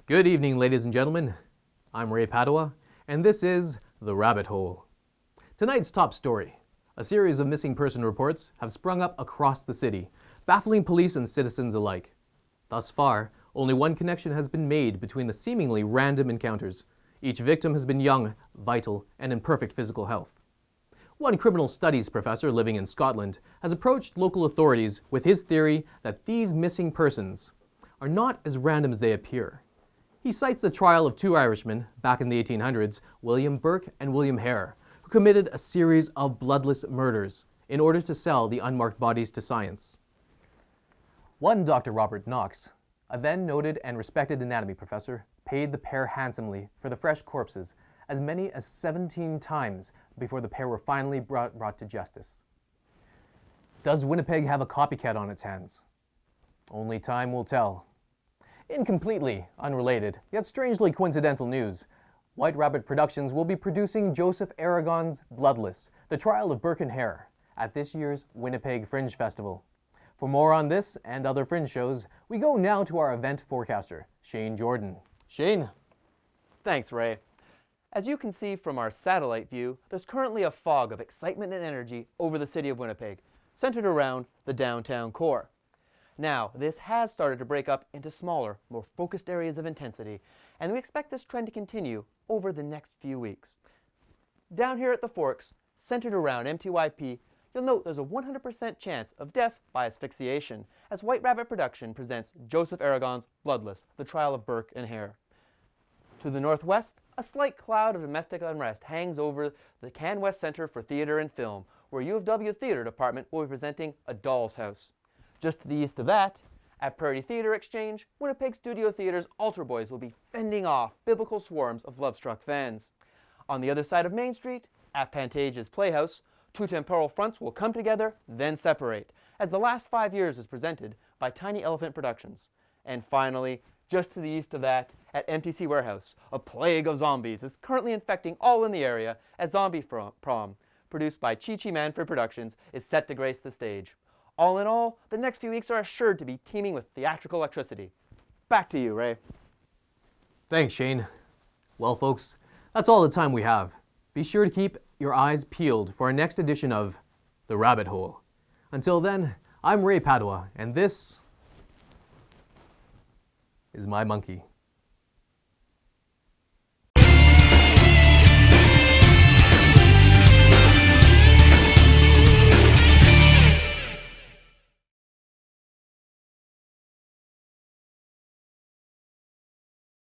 Good evening, ladies and gentlemen. I'm Ray Padua, and this is The Rabbit Hole. Tonight's top story. A series of missing person reports have sprung up across the city, baffling police and citizens alike. Thus far, only one connection has been made between the seemingly random encounters. Each victim has been young, vital, and in perfect physical health. One criminal studies professor living in Scotland has approached local authorities with his theory that these missing persons are not as random as they appear. He cites the trial of two Irishmen back in the 1800s, William Burke and William Hare, who committed a series of bloodless murders in order to sell the unmarked bodies to science. One Dr. Robert Knox, a then noted and respected anatomy professor, paid the pair handsomely for the fresh corpses, as many as 17 times before the pair were finally brought to justice. Does Winnipeg have a copycat on its hands? Only time will tell. In completely unrelated, yet strangely coincidental news, White Rabbit Productions will be producing Joseph Aragon's Bloodless, the trial of Burke and Hare, at this year's Winnipeg Fringe Festival. For more on this and other Fringe shows, we go now to our event forecaster, Shane Jordan. Shane? Thanks, Ray. As you can see from our satellite view, there's currently a fog of excitement and energy over the city of Winnipeg, centered around the downtown core. Now, this has started to break up into smaller, more focused areas of intensity, and we expect this trend to continue over the next few weeks. Down here at the Forks, centered around MTYP, you'll note there's a 100% chance of death by asphyxiation as White Rabbit Production presents Joseph Aragon's Bloodless, the trial of Burke and Hare. To the northwest, a slight cloud of domestic unrest hangs over the CanWest Center for Theatre and Film, where U of W Theatre Department will be presenting A Doll's House. Just to the east of that, at Prairie Theatre Exchange, Winnipeg Studio Theatre's Altar Boys will be fending off biblical swarms of love-struck fans. On the other side of Main Street, at Pantage's Playhouse, two temporal fronts will come together, then separate, as The Last 5 Years is presented by Tiny Elephant Productions. And finally, just to the east of that, at MTC Warehouse, a plague of zombies is currently infecting all in the area as Zombie Prom, produced by Chi Chi Manfred Productions, is set to grace the stage. All in all, the next few weeks are assured to be teeming with theatrical electricity. Back to you, Ray. Thanks, Shane. Well, folks, that's all the time we have. Be sure to keep your eyes peeled for our next edition of The Rabbit Hole. Until then, I'm Ray Padua, and this is my monkey.